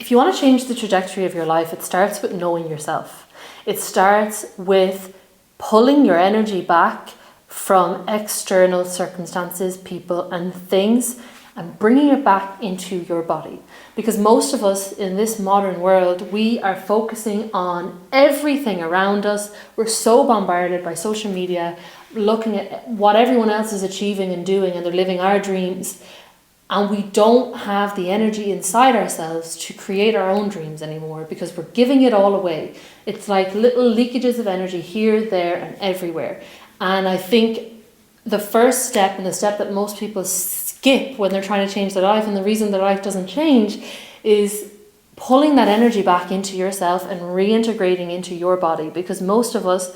If you want to change the trajectory of your life, it starts with knowing yourself. It starts with pulling your energy back from external circumstances, people and things, and bringing it back into your body. Because most of us in this modern world, we are focusing on everything around us. We're so bombarded by social media, looking at what everyone else is achieving and doing, and they're living our dreams. And we don't have the energy inside ourselves to create our own dreams anymore, because we're giving it all away. It's like little leakages of energy here, there, and everywhere. And I think the first step, and the step that most people skip when they're trying to change their life, and the reason their life doesn't change, is pulling that energy back into yourself and reintegrating into your body. Because most of us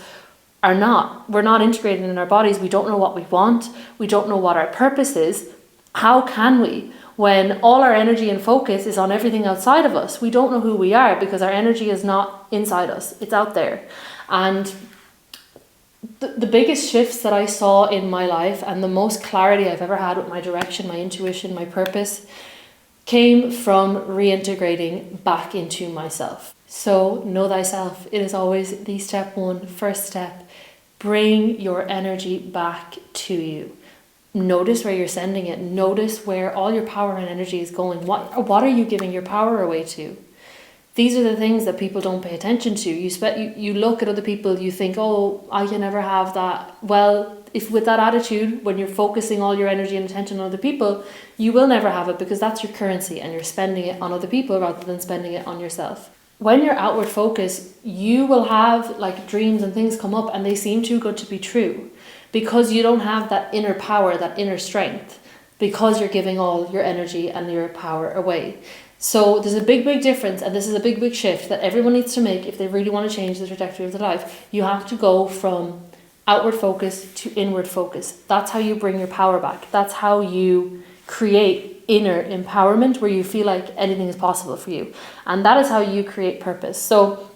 we're not integrated in our bodies. We don't know what we want. We don't know what our purpose is. How can we, when all our energy and focus is on everything outside of us? We don't know who we are because our energy is not inside us. It's out there. And the biggest shifts that I saw in my life, and the most clarity I've ever had with my direction, my intuition, my purpose, came from reintegrating back into myself. So know thyself. It is always the step one, first step. Bring your energy back to you. Notice where you're sending it. Notice where all your power and energy is going. What are you giving your power away to? These are the things that people don't pay attention to. You look at other people, you think, oh, I can never have that. Well, if with that attitude, when you're focusing all your energy and attention on other people, you will never have it, because that's your currency and you're spending it on other people rather than spending it on yourself. When you're outward focused, you will have like dreams and things come up and they seem too good to be true, because you don't have that inner power, that inner strength, because you're giving all your energy and your power away. So there's a big, big difference, and this is a big, big shift that everyone needs to make if they really want to change the trajectory of their life. You have to go from outward focus to inward focus. That's how you bring your power back. That's how you create inner empowerment, where you feel like anything is possible for you. And that is how you create purpose. So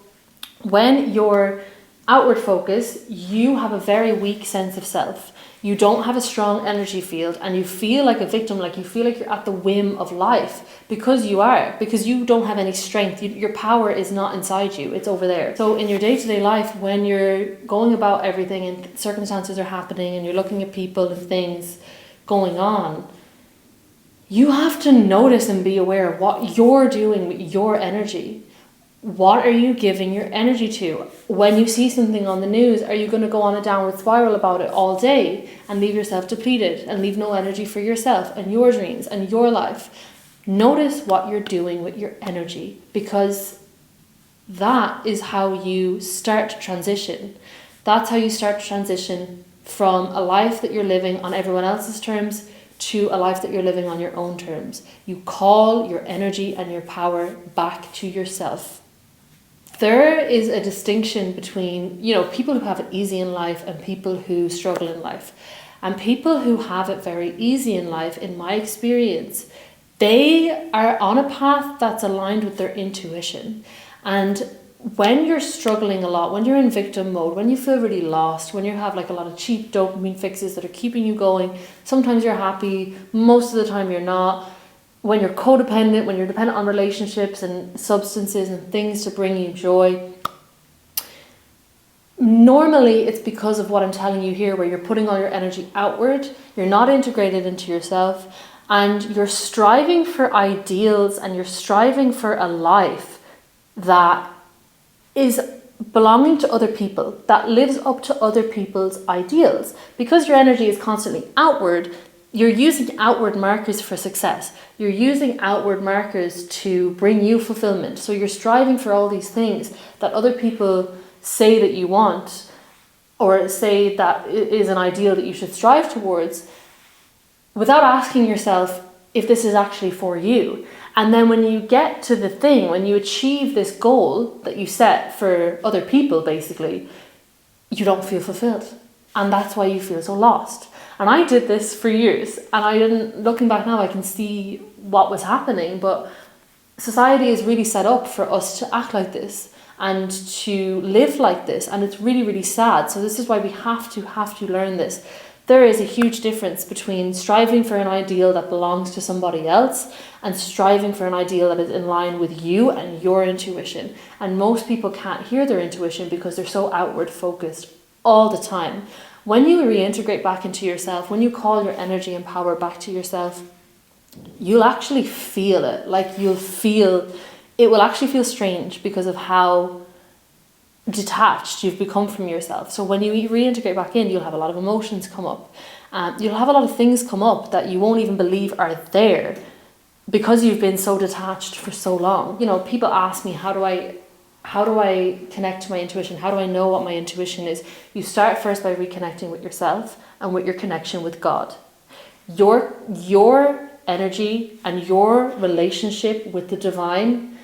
when you're outward focus, you have a very weak sense of self. You don't have a strong energy field, and you feel like a victim, like you feel like you're at the whim of life, because you don't have any strength. Your power is not inside you, it's over there. So in your day-to-day life, when you're going about everything and circumstances are happening and you're looking at people and things going on, you have to notice and be aware of what you're doing with your energy. What are you giving your energy to? When you see something on the news, are you going to go on a downward spiral about it all day and leave yourself depleted and leave no energy for yourself and your dreams and your life? Notice what you're doing with your energy, because that is how you start to transition. That's how you start to transition from a life that you're living on everyone else's terms to a life that you're living on your own terms. You call your energy and your power back to yourself. There is a distinction between, people who have it easy in life and people who struggle in life. And people who have it very easy in life, in my experience, they are on a path that's aligned with their intuition. And when you're struggling a lot, when you're in victim mode, when you feel really lost, when you have like a lot of cheap dopamine fixes that are keeping you going, sometimes you're happy, most of the time you're not. When you're codependent, when you're dependent on relationships and substances and things to bring you joy, normally it's because of what I'm telling you here, where you're putting all your energy outward, you're not integrated into yourself, and you're striving for ideals and you're striving for a life that is belonging to other people, that lives up to other people's ideals. Because your energy is constantly outward, you're using outward markers for success. You're using outward markers to bring you fulfillment. So you're striving for all these things that other people say that you want, or say that is an ideal that you should strive towards, without asking yourself if this is actually for you. And then when you get to the thing, when you achieve this goal that you set for other people, basically, you don't feel fulfilled. And that's why you feel so lost. And I did this for years, and looking back now, I can see what was happening, but society is really set up for us to act like this and to live like this, and it's really, really sad. So this is why we have to learn this, There is a huge difference between striving for an ideal that belongs to somebody else and striving for an ideal that is in line with you and your intuition. And most people can't hear their intuition because they're so outward focused all the time. When you reintegrate back into yourself, when you call your energy and power back to yourself, you'll actually feel it. Like it will actually feel strange because of how detached you've become from yourself. So when you reintegrate back in, you'll have a lot of emotions come up. You'll have a lot of things come up that you won't even believe are there because you've been so detached for so long. You know, people ask me, how do I connect to my intuition? How do I know what my intuition is? You start first by reconnecting with yourself and with your connection with God. Your energy and your relationship with the divine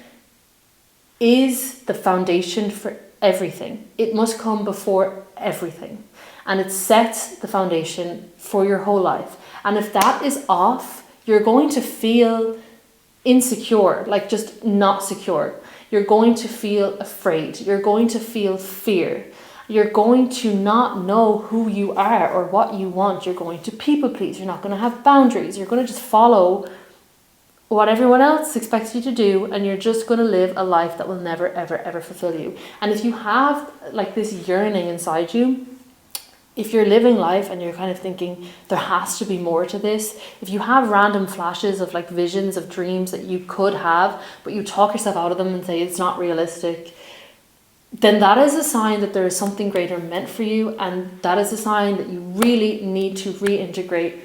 is the foundation for everything. It must come before everything. And it sets the foundation for your whole life. And if that is off, you're going to feel insecure, like just not secure. You're going to feel afraid. You're going to feel fear. You're going to not know who you are or what you want. You're going to people please. You're not going to have boundaries. You're going to just follow what everyone else expects you to do, and you're just going to live a life that will never, ever, ever fulfill you. And if you have like this yearning inside you, if you're living life and you're kind of thinking there has to be more to this, if you have random flashes of like visions of dreams that you could have, but you talk yourself out of them and say it's not realistic, then that is a sign that there is something greater meant for you, and that is a sign that you really need to reintegrate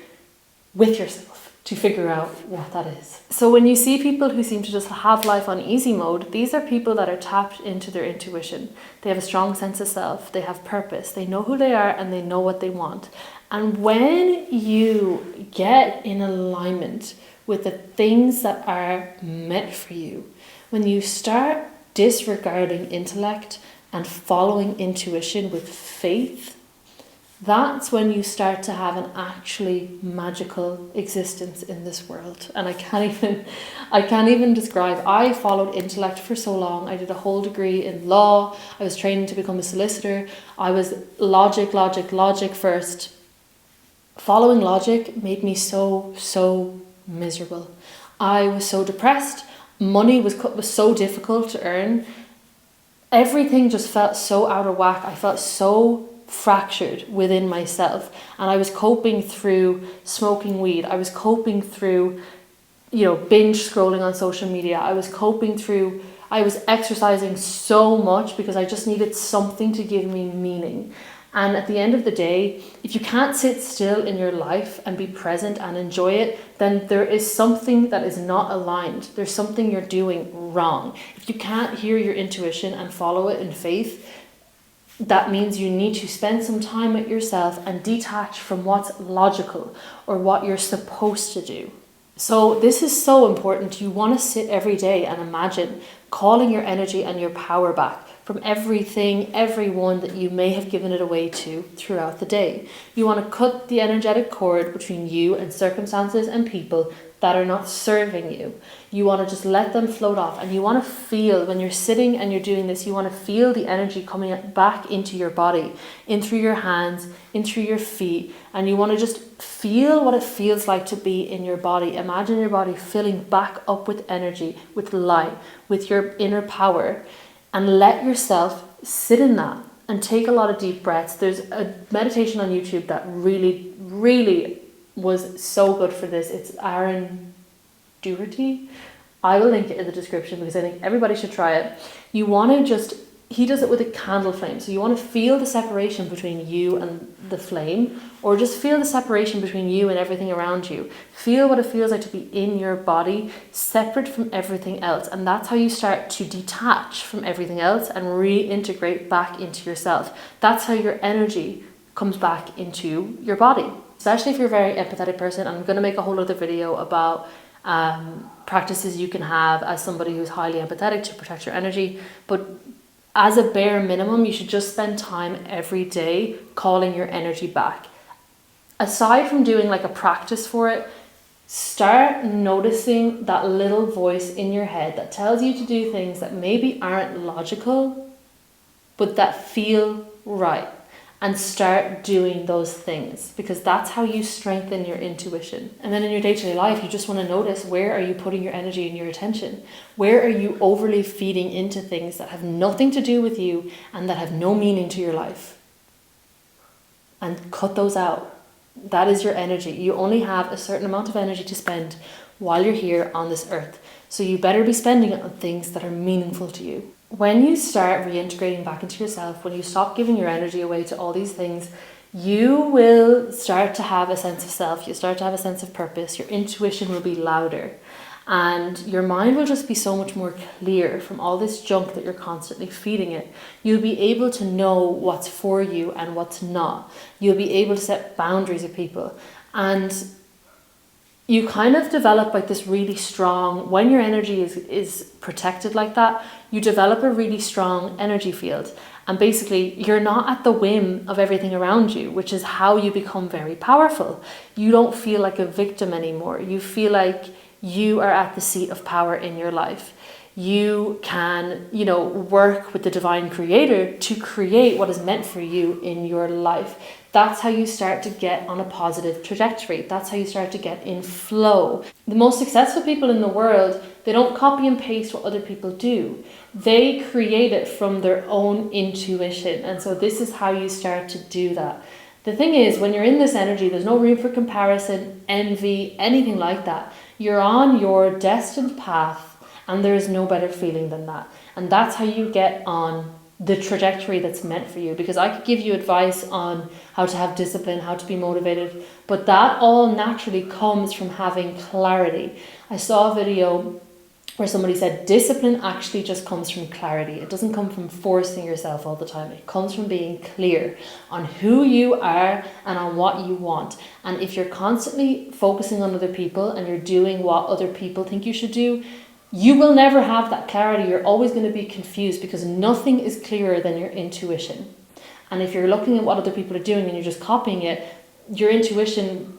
with yourself to figure out what that is. So when you see people who seem to just have life on easy mode, these are people that are tapped into their intuition. They have a strong sense of self, they have purpose, they know who they are, and they know what they want. And when you get in alignment with the things that are meant for you, when you start disregarding intellect and following intuition with faith, that's when you start to have an actually magical existence in this world. And I can't even describe. I followed intellect for so long. I did a whole degree in law. I was training to become a solicitor. I was logic first. Following logic made me so miserable. I was so depressed. Money was so difficult to earn. Everything just felt so out of whack. I felt so fractured within myself, and I was coping through smoking weed. I was coping through, binge scrolling on social media. I was exercising so much because I just needed something to give me meaning. And at the end of the day, if you can't sit still in your life and be present and enjoy it, then there is something that is not aligned. There's something you're doing wrong. If you can't hear your intuition and follow it in faith, that means you need to spend some time with yourself and detach from what's logical or what you're supposed to do. So this is so important. You want to sit every day and imagine calling your energy and your power back from everything, everyone that you may have given it away to throughout the day. You want to cut the energetic cord between you and circumstances and people that are not serving you. You want to just let them float off, and you want to feel, when you're sitting and you're doing this, you want to feel the energy coming back into your body, in through your hands, in through your feet, and you want to just feel what it feels like to be in your body. Imagine your body filling back up with energy, with light, with your inner power, and let yourself sit in that and take a lot of deep breaths. There's a meditation on YouTube that really, really was so good for this. It's Aaron Doherty. I will link it in the description because I think everybody should try it. You want to he does it with a candle flame. So you want to feel the separation between you and the flame, or just feel the separation between you and everything around you. Feel what it feels like to be in your body, separate from everything else. And that's how you start to detach from everything else and reintegrate back into yourself. That's how your energy comes back into your body. Especially if you're a very empathetic person. I'm going to make a whole other video about practices you can have as somebody who's highly empathetic to protect your energy. But as a bare minimum, you should just spend time every day calling your energy back. Aside from doing like a practice for it, start noticing that little voice in your head that tells you to do things that maybe aren't logical, but that feel right. and start doing those things, because that's how you strengthen your intuition. And then in your day-to-day life, you just want to notice, where are you putting your energy and your attention? Where are you overly feeding into things that have nothing to do with you and that have no meaning to your life? And cut those out. That is your energy. You only have a certain amount of energy to spend while you're here on this earth. So you better be spending it on things that are meaningful to you. When you start reintegrating back into yourself, when you stop giving your energy away to all these things, you will start to have a sense of self. You start to have a sense of purpose. Your intuition will be louder. And your mind will just be so much more clear from all this junk that you're constantly feeding it. You'll be able to know what's for you and what's not. You'll be able to set boundaries with people. And you kind of develop like this really strong, when your energy is protected like that, you develop a really strong energy field. And basically, you're not at the whim of everything around you, which is how you become very powerful. You don't feel like a victim anymore. You feel like you are at the seat of power in your life. You can, work with the divine creator to create what is meant for you in your life. That's how you start to get on a positive trajectory. That's how you start to get in flow. The most successful people in the world, they don't copy and paste what other people do. They create it from their own intuition. And so this is how you start to do that. The thing is, when you're in this energy, there's no room for comparison, envy, anything like that. You're on your destined path, and there is no better feeling than that. And that's how you get on the trajectory that's meant for you. Because I could give you advice on how to have discipline, how to be motivated, but that all naturally comes from having clarity. I saw a video where somebody said discipline actually just comes from clarity. It doesn't come from forcing yourself all the time. It comes from being clear on who you are and on what you want. And if you're constantly focusing on other people and you're doing what other people think you should do, you will never have that clarity. You're always going to be confused, because nothing is clearer than your intuition. And if you're looking at what other people are doing and you're just copying it, your intuition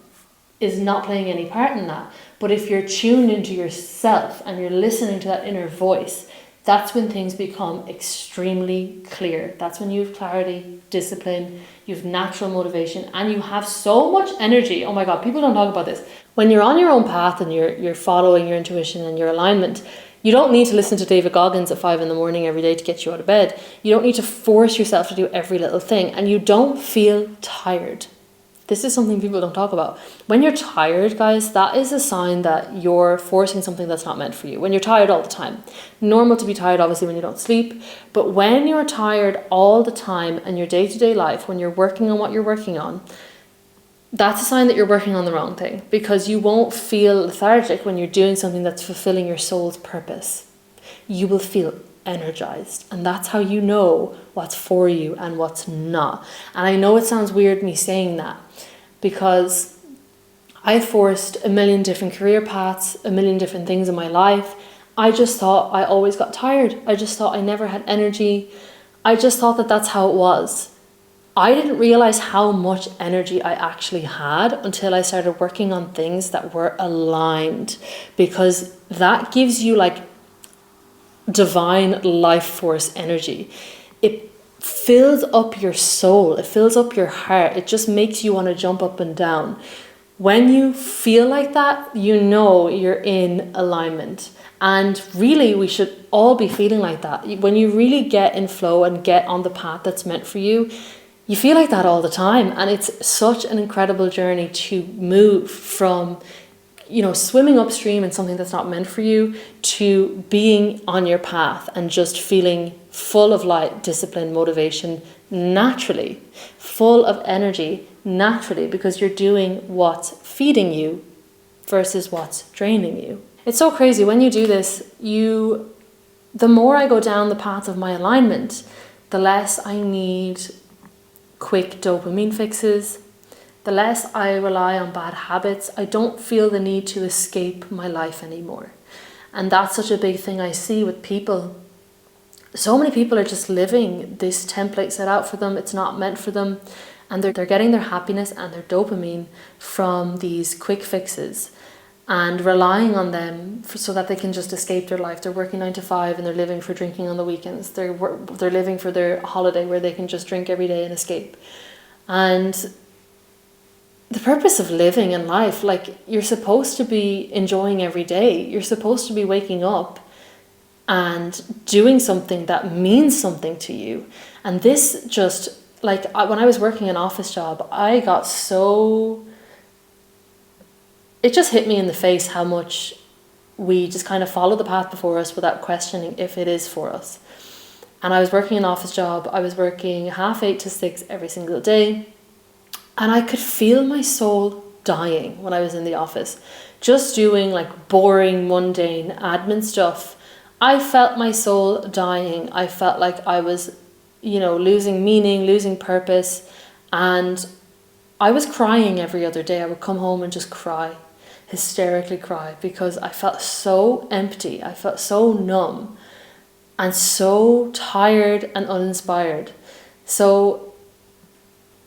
is not playing any part in that. But if you're tuned into yourself and you're listening to that inner voice, that's when things become extremely clear. That's when you have clarity, discipline, you have natural motivation, and you have so much energy. Oh my God, people don't talk about this. When you're on your own path and you're following your intuition and your alignment, you don't need to listen to David Goggins at 5 a.m. every day to get you out of bed. You don't need to force yourself to do every little thing, and you don't feel tired. This is something people don't talk about. When you're tired, guys, that is a sign that you're forcing something that's not meant for you. When you're tired all the time. Normal to be tired, obviously, when you don't sleep. But when you're tired all the time in your day-to-day life, when you're working on what you're working on, that's a sign that you're working on the wrong thing. Because you won't feel lethargic when you're doing something that's fulfilling your soul's purpose. You will feel energized, and that's how you know what's for you and what's not. And I know it sounds weird me saying that, because I forced a million different career paths, a million different things in my life. I just thought I always got tired. I just thought I never had energy. I just thought that that's how it was. I didn't realize how much energy I actually had until I started working on things that were aligned, because that gives you like divine life force energy. It fills up your soul. It fills up your heart. It just makes you want to jump up and down. When you feel like that, you know you're in alignment. And really, we should all be feeling like that. When you really get in flow and get on the path that's meant for you, you feel like that all the time. And it's such an incredible journey to move from swimming upstream in something that's not meant for you to being on your path and just feeling full of light, discipline, motivation, naturally, full of energy, naturally, because you're doing what's feeding you versus what's draining you. It's so crazy. When you do this, the more I go down the path of my alignment, the less I need quick dopamine fixes, the less I rely on bad habits. I don't feel the need to escape my life anymore. And that's such a big thing I see with people. So many people are just living this template set out for them. It's not meant for them. And they're getting their happiness and their dopamine from these quick fixes and relying on them so that they can just escape their life. They're working 9 to 5 and they're living for drinking on the weekends. They're living for their holiday where they can just drink every day and escape. And the purpose of living in life, like, you're supposed to be enjoying every day. You're supposed to be waking up and doing something that means something to you. And this just, like, when I was working an office job, I got so, it just hit me in the face how much we just kind of follow the path before us without questioning if it is for us. And I was working an office job. I was working 8:30 to 6 every single day. And I could feel my soul dying when I was in the office, just doing like boring, mundane admin stuff. I felt my soul dying. I felt like I was, losing meaning, losing purpose. And I was crying every other day. I would come home and just cry, hysterically cry, because I felt so empty. I felt so numb and so tired and uninspired. So,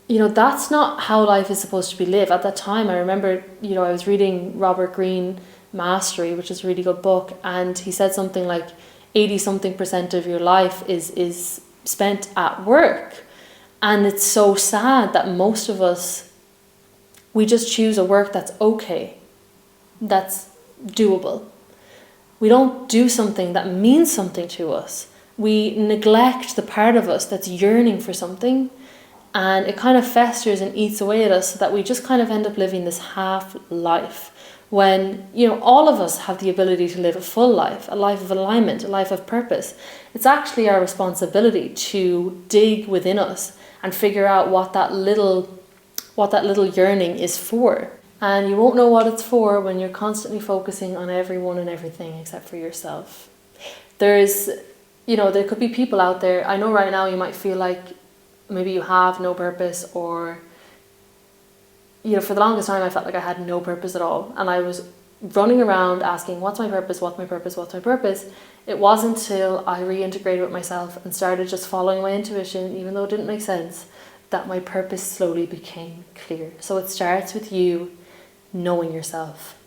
that's not how life is supposed to be lived. At that time, I remember, I was reading Robert Greene Mastery, which is a really good book, and he said something like 80-something% of your life is spent at work. And it's so sad that most of us, we just choose a work that's okay, that's doable. We don't do something that means something to us. We neglect the part of us that's yearning for something, and it kind of festers and eats away at us so that we just kind of end up living this half life, when, all of us have the ability to live a full life, a life of alignment, a life of purpose. It's actually our responsibility to dig within us and figure out what that little yearning is for. And you won't know what it's for when you're constantly focusing on everyone and everything except for yourself. There could be people out there. I know right now you might feel like maybe you have no purpose, or, for the longest time I felt like I had no purpose at all. And I was running around asking, what's my purpose? What's my purpose? What's my purpose? It wasn't until I reintegrated with myself and started just following my intuition, even though it didn't make sense, that my purpose slowly became clear. So it starts with you knowing yourself,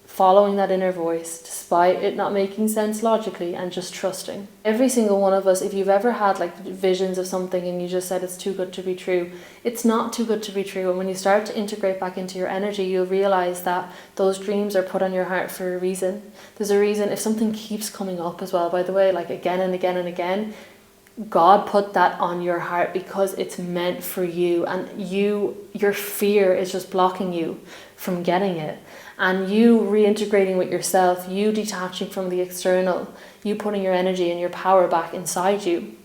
following that inner voice despite it not making sense logically, and just trusting. Every single one of us, if you've ever had like visions of something and you just said it's too good to be true, it's not too good to be true. And when you start to integrate back into your energy, you'll realize that those dreams are put on your heart for a reason. There's a reason. If something keeps coming up as well, by the way, like again and again and again, God put that on your heart because it's meant for you, and your fear is just blocking you from getting it. And you reintegrating with yourself, you detaching from the external, you putting your energy and your power back inside you,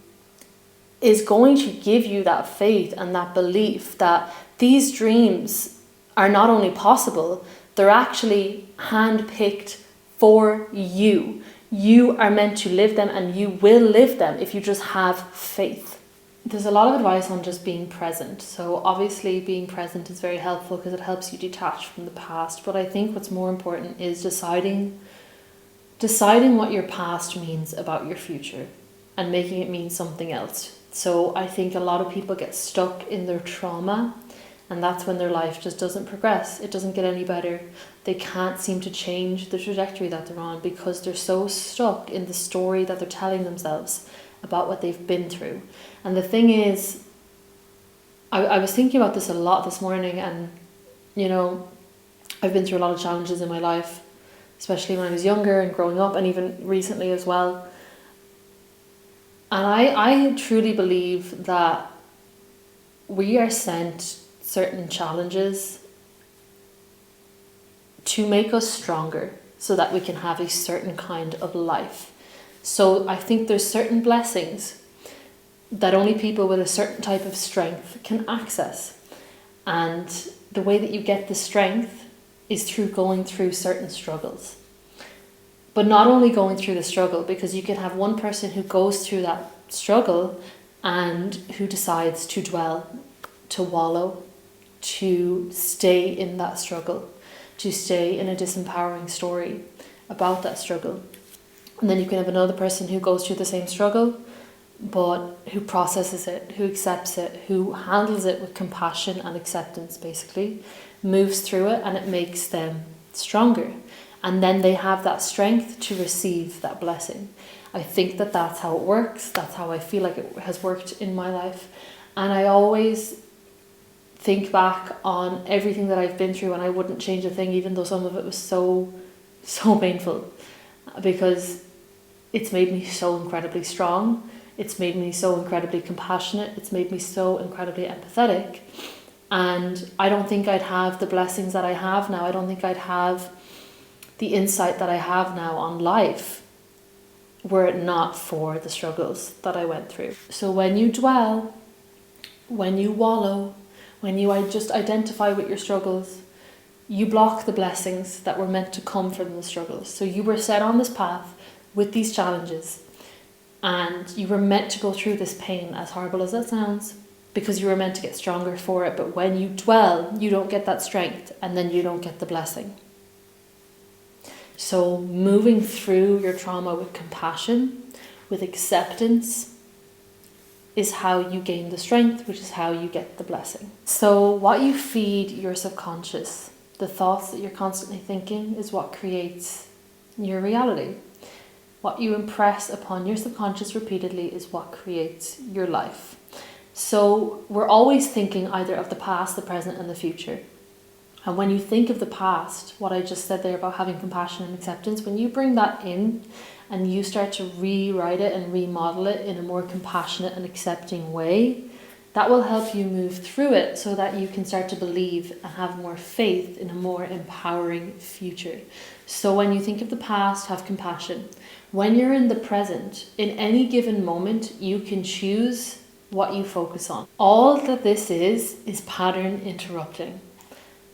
is going to give you that faith and that belief that these dreams are not only possible, they're actually handpicked for you. You are meant to live them, and you will live them if you just have faith. There's a lot of advice on just being present. So obviously being present is very helpful because it helps you detach from the past. But I think what's more important is deciding what your past means about your future and making it mean something else. So I think a lot of people get stuck in their trauma, and that's when their life just doesn't progress. It doesn't get any better. They can't seem to change the trajectory that they're on because they're so stuck in the story that they're telling themselves about what they've been through. And the thing is, I was thinking about this a lot this morning, and I've been through a lot of challenges in my life, especially when I was younger and growing up, and even recently as well. And I truly believe that we are sent certain challenges to make us stronger so that we can have a certain kind of life. So I think there's certain blessings that only people with a certain type of strength can access. And the way that you get the strength is through going through certain struggles. But not only going through the struggle, because you can have one person who goes through that struggle and who decides to dwell, to wallow, to stay in that struggle, to stay in a disempowering story about that struggle. And then you can have another person who goes through the same struggle, but who processes it, who accepts it, who handles it with compassion and acceptance, basically, moves through it, and it makes them stronger. And then they have that strength to receive that blessing. I think that that's how it works. That's how I feel like it has worked in my life. And I always think back on everything that I've been through, and I wouldn't change a thing, even though some of it was so painful, because it's made me so incredibly strong. It's made me so incredibly compassionate. It's made me so incredibly empathetic. And I don't think I'd have the blessings that I have now. I don't think I'd have the insight that I have now on life were it not for the struggles that I went through. So when you dwell, when you wallow, when you just identify with your struggles, you block the blessings that were meant to come from the struggles. So you were set on this path with these challenges, and you were meant to go through this pain, as horrible as that sounds, because you were meant to get stronger for it. But when you dwell, you don't get that strength, and then you don't get the blessing. So moving through your trauma with compassion, with acceptance, is how you gain the strength, which is how you get the blessing. So what you feed your subconscious, the thoughts that you're constantly thinking, is what creates your reality. What you impress upon your subconscious repeatedly is what creates your life. So we're always thinking either of the past, the present, and the future. And when you think of the past, what I just said there about having compassion and acceptance, when you bring that in and you start to rewrite it and remodel it in a more compassionate and accepting way, that will help you move through it so that you can start to believe and have more faith in a more empowering future. So when you think of the past, have compassion. When you're in the present, in any given moment, you can choose what you focus on. All that this is pattern interrupting.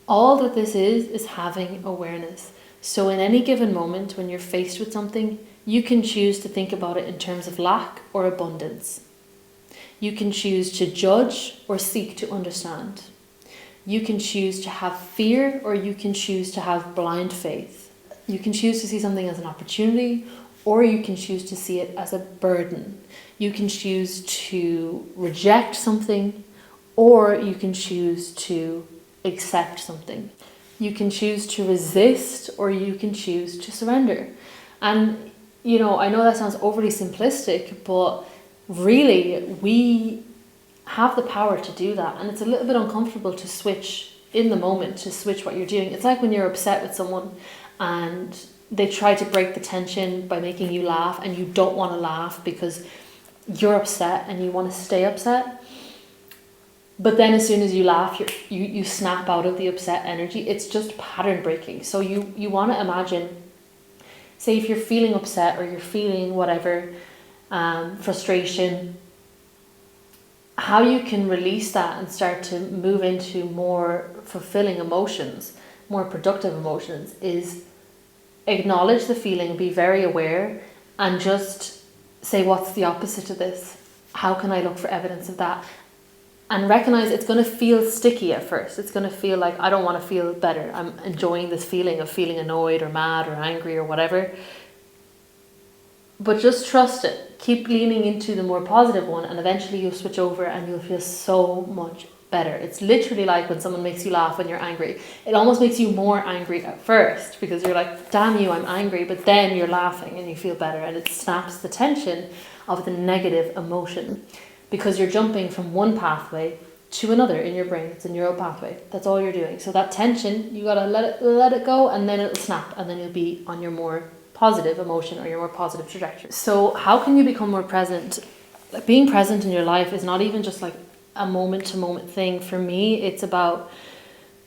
All that this is having awareness. So in any given moment, when you're faced with something, you can choose to think about it in terms of lack or abundance. You can choose to judge or seek to understand. You can choose to have fear, or you can choose to have blind faith. You can choose to see something as an opportunity, or you can choose to see it as a burden. You can choose to reject something, or you can choose to accept something. You can choose to resist, or you can choose to surrender. And I know that sounds overly simplistic, but really we have the power to do that. And it's a little bit uncomfortable to switch in the moment, to switch what you're doing. It's like when you're upset with someone and they try to break the tension by making you laugh, and you don't want to laugh because you're upset and you want to stay upset. But then as soon as you laugh, you snap out of the upset energy. It's just pattern breaking. So you want to imagine, say if you're feeling upset or you're feeling whatever, frustration, how you can release that and start to move into more fulfilling emotions, more productive emotions, is acknowledge the feeling, be very aware, and just say, what's the opposite of this? How can I look for evidence of that? And recognize it's going to feel sticky at first. It's going to feel like, I don't want to feel better. I'm enjoying this feeling of feeling annoyed or mad or angry or whatever. But just trust it. Keep leaning into the more positive one, and eventually you'll switch over and you'll feel so much better. It's literally like when someone makes you laugh when you're angry. It almost makes you more angry at first because you're like, damn you, I'm angry. But then you're laughing and you feel better, and it snaps the tension of the negative emotion, because you're jumping from one pathway to another in your brain. It's a neural pathway. That's all you're doing. So that tension, you gotta let it go, and then it'll snap, and then you'll be on your more positive emotion or your more positive trajectory. So how can you become more present? Like, being present in your life is not even just like a moment to moment thing. For me, it's about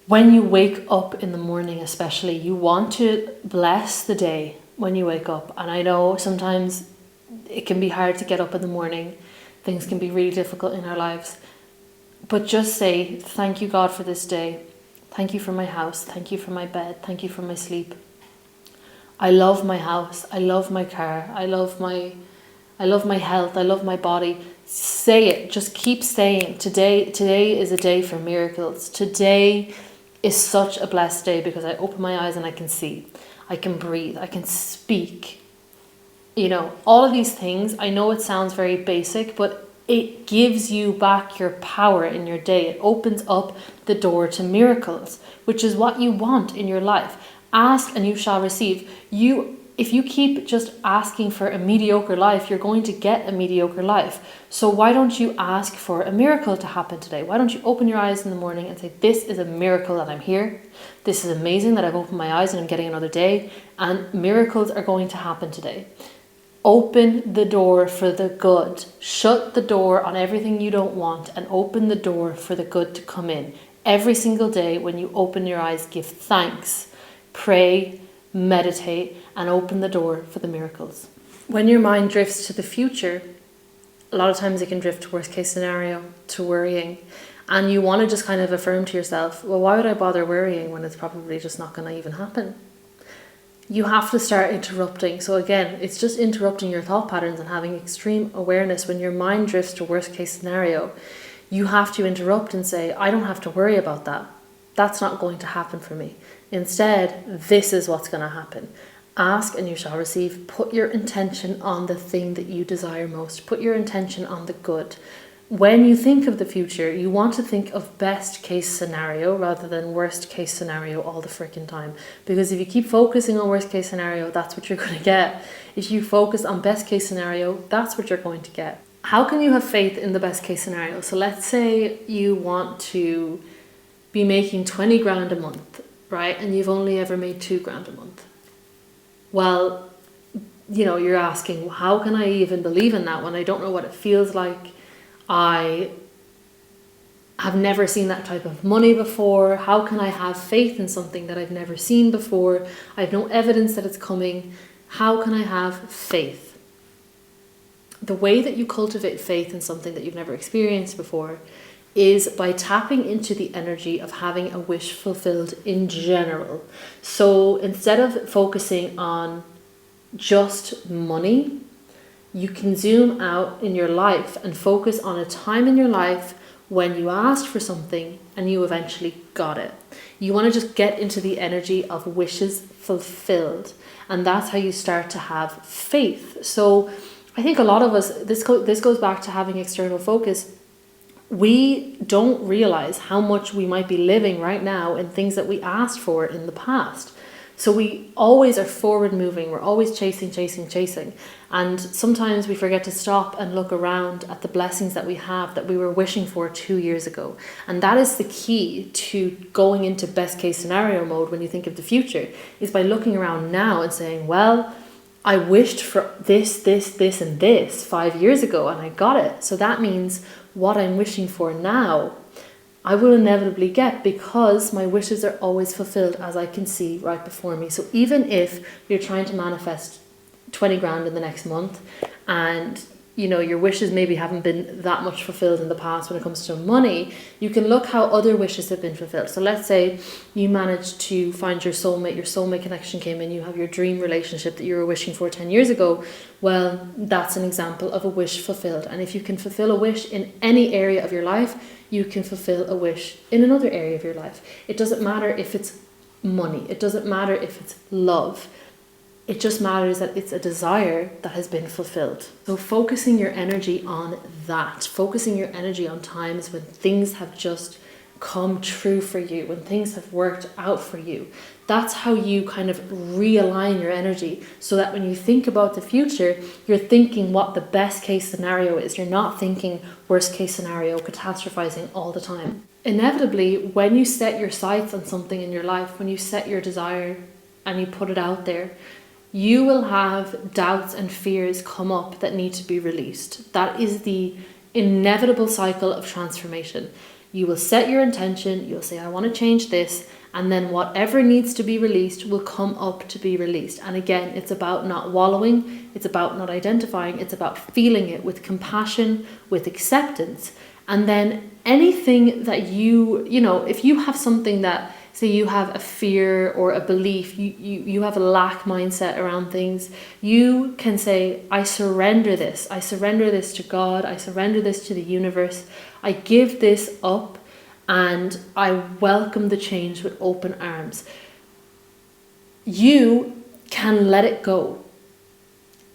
when you wake up in the morning, especially, you want to bless the day when you wake up. And I know sometimes it can be hard to get up in the morning. Things can be really difficult in our lives. But just say, thank you, God, for this day. Thank you for my house. Thank you for my bed. Thank you for my sleep. I love my house. I love my car. I love my health. I love my body. Say it. Just keep saying, today is a day for miracles. Today is such a blessed day because I open my eyes and I can see. I can breathe. I can speak. All of these things, I know it sounds very basic, but it gives you back your power in your day. It opens up the door to miracles, which is what you want in your life. Ask and you shall receive. You if you keep just asking for a mediocre life, you're going to get a mediocre life. So why don't you ask for a miracle to happen today? Why don't you open your eyes in the morning and say, this is a miracle that I'm here. This is amazing that I've opened my eyes and I'm getting another day. And miracles are going to happen today. Open the door for the good. Shut the door on everything you don't want and open the door for the good to come in. Every single day when you open your eyes, give thanks, pray, meditate, and open the door for the miracles. When your mind drifts to the future, a lot of times it can drift to worst case scenario, to worrying. And you want to just kind of affirm to yourself, well, why would I bother worrying when it's probably just not going to even happen? You have to start interrupting. So again, it's just interrupting your thought patterns and having extreme awareness. When your mind drifts to worst case scenario, you have to interrupt and say, I don't have to worry about that. That's not going to happen for me. Instead, this is what's going to happen. Ask and you shall receive. Put your intention on the thing that you desire most. Put your intention on the good. When you think of the future, you want to think of best case scenario rather than worst case scenario all the freaking time. Because if you keep focusing on worst case scenario, that's what you're going to get. If you focus on best case scenario, that's what you're going to get. How can you have faith in the best case scenario? So let's say you want to be making 20 grand a month, right? And you've only ever made 2 grand a month. Well, you're asking, how can I even believe in that when I don't know what it feels like? I have never seen that type of money before. How can I have faith in something that I've never seen before? I have no evidence that it's coming. How can I have faith? The way that you cultivate faith in something that you've never experienced before is by tapping into the energy of having a wish fulfilled in general. So instead of focusing on just money, you can zoom out in your life and focus on a time in your life when you asked for something and you eventually got it. You want to just get into the energy of wishes fulfilled. And that's how you start to have faith. So I think a lot of us, this goes back to having external focus. We don't realize how much we might be living right now in things that we asked for in the past. So we always are forward moving. We're always chasing. And sometimes we forget to stop and look around at the blessings that we have that we were wishing for 2 years ago. And that is the key to going into best case scenario mode when you think of the future, is by looking around now and saying, well, I wished for this, and this 5 years ago and I got it. So that means what I'm wishing for now, I will inevitably get, because my wishes are always fulfilled as I can see right before me. So even if you're trying to manifest 20 grand in the next month and your wishes maybe haven't been that much fulfilled in the past when it comes to money, you can look how other wishes have been fulfilled. So let's say you managed to find your soulmate connection came in, you have your dream relationship that you were wishing for 10 years ago. Well, that's an example of a wish fulfilled. And if you can fulfill a wish in any area of your life, you can fulfill a wish in another area of your life. It doesn't matter if it's money. It doesn't matter if it's love. It just matters that it's a desire that has been fulfilled. So focusing your energy on that, focusing your energy on times when things have just come true for you, when things have worked out for you. That's how you kind of realign your energy, so that when you think about the future, you're thinking what the best case scenario is. You're not thinking worst case scenario, catastrophizing all the time. Inevitably, when you set your sights on something in your life, when you set your desire and you put it out there, you will have doubts and fears come up that need to be released. That is the inevitable cycle of transformation. You will set your intention, you'll say, I want to change this, and then whatever needs to be released will come up to be released. And again, it's about not wallowing, it's about not identifying, it's about feeling it with compassion, with acceptance. And then anything that if you have something that, say you have a fear or a belief, you have a lack mindset around things, you can say, I surrender this to God, I surrender this to the universe, I give this up and I welcome the change with open arms. You can let it go,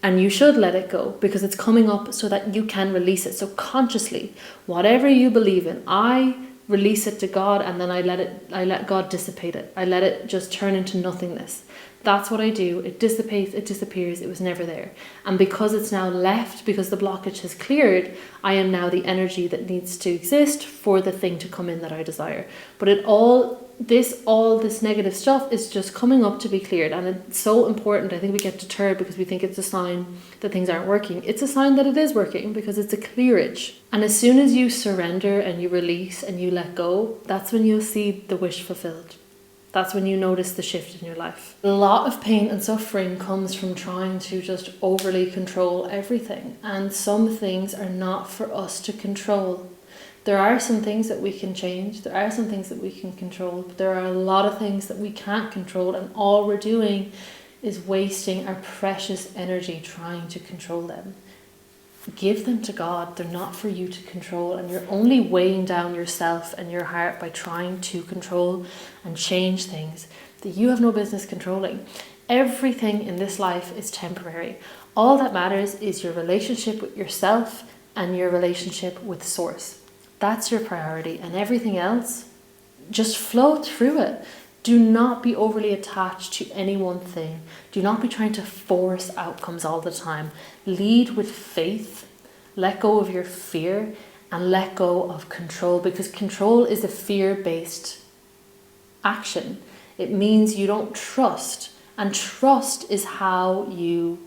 and you should let it go, because it's coming up so that you can release it. So consciously, whatever you believe in, I release it to God, and then I let God dissipate it. I let it just turn into nothingness. That's what I do. It dissipates, it disappears, it was never there. And because it's now left, because the blockage has cleared, I am now the energy that needs to exist for the thing to come in that I desire. But all this negative stuff is just coming up to be cleared. And it's so important. I think we get deterred because we think it's a sign that things aren't working. It's a sign that it is working because it's a clearage. And as soon as you surrender and you release and you let go, that's when you'll see the wish fulfilled. That's when you notice the shift in your life. A lot of pain and suffering comes from trying to just overly control everything. And some things are not for us to control. There are some things that we can change. There are some things that we can control. But there are a lot of things that we can't control. And all we're doing is wasting our precious energy trying to control them. Give them to God. They're not for you to control, and you're only weighing down yourself and your heart by trying to control and change things that you have no business controlling. Everything in this life is temporary. All that matters is your relationship with yourself and your relationship with Source. That's your priority, and everything else, just flow through it. Do not be overly attached to any one thing. Do not be trying to force outcomes all the time. Lead with faith. Let go of your fear and let go of control, because control is a fear-based action. It means you don't trust, and trust is how you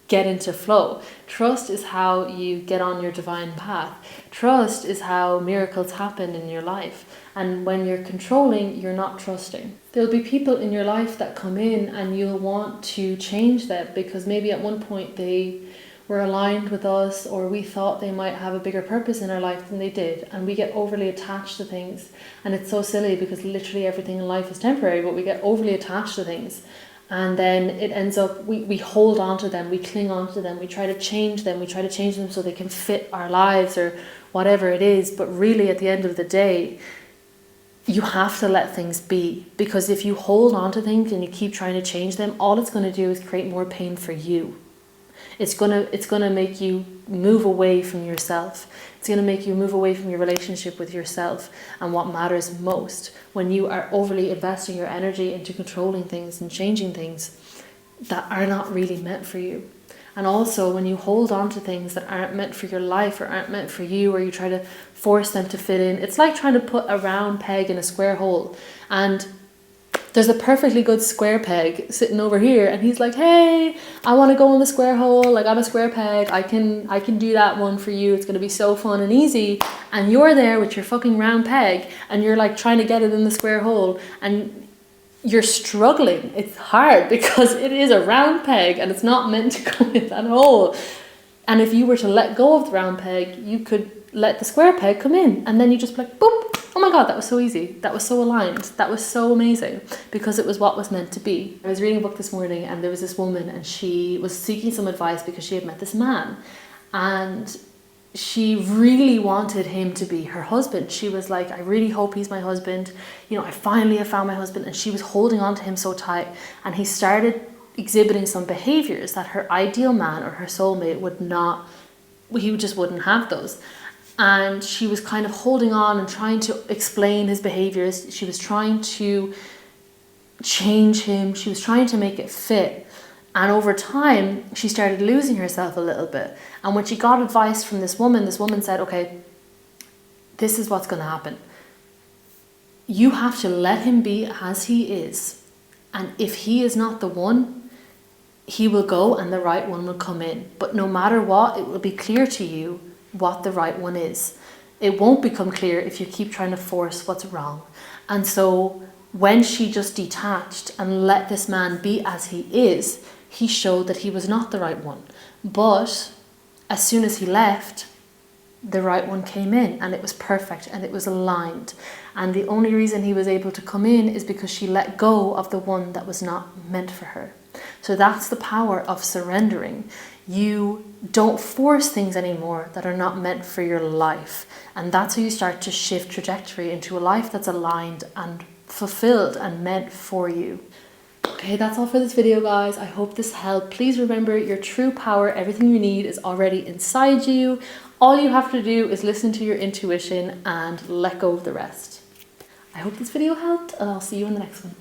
get into flow. Trust is how you get on your divine path. Trust is how miracles happen in your life. And when you're controlling, you're not trusting. There'll be people in your life that come in and you'll want to change them because maybe at one point they were aligned with us, or we thought they might have a bigger purpose in our life than they did. And we get overly attached to things. And it's so silly because literally everything in life is temporary, but we get overly attached to things. And then it ends up, we hold on to them, we cling on to them, we try to change them so they can fit our lives or whatever it is. But really at the end of the day, you have to let things be, because if you hold on to things and you keep trying to change them, all it's going to do is create more pain for you. It's gonna make you move away from yourself. It's gonna make you move away from your relationship with yourself and what matters most. When you are overly investing your energy into controlling things and changing things that are not really meant for you. And also when you hold on to things that aren't meant for your life or aren't meant for you, or you try to force them to fit in. It's like trying to put a round peg in a square hole, and there's a perfectly good square peg sitting over here, and he's like, hey, I want to go in the square hole. Like, I'm a square peg. I can do that one for you. It's going to be so fun and easy. And you're there with your fucking round peg, and you're like trying to get it in the square hole, and you're struggling. It's hard because it is a round peg and it's not meant to go in that hole. And if you were to let go of the round peg, you could let the square peg come in, and then you just be like, boop. Oh my God, that was so easy. That was so aligned. That was so amazing, because it was what was meant to be. I was reading a book this morning, and there was this woman, and she was seeking some advice because she had met this man, and she really wanted him to be her husband. She was like, I really hope he's my husband. You know, I finally have found my husband. And she was holding on to him so tight, and he started exhibiting some behaviors that her ideal man or her soulmate would not, he just wouldn't have those. And she was kind of holding on and trying to explain his behaviors. She was trying to change him. She was trying to make it fit. And over time, she started losing herself a little bit. And when she got advice from this woman said, okay, this is what's going to happen. You have to let him be as he is. And if he is not the one, he will go and the right one will come in. But no matter what, it will be clear to you what the right one is. It won't become clear if you keep trying to force what's wrong. And so when she just detached and let this man be as he is, he showed that he was not the right one. But as soon as he left, the right one came in, and it was perfect and it was aligned. And the only reason he was able to come in is because she let go of the one that was not meant for her. So that's the power of surrendering. You don't force things anymore that are not meant for your life. And that's how you start to shift trajectory into a life that's aligned and fulfilled and meant for you. Okay, that's all for this video, guys. I hope this helped. Please remember, your true power, everything you need is already inside you. All you have to do is listen to your intuition and let go of the rest. I hope this video helped, and I'll see you in the next one.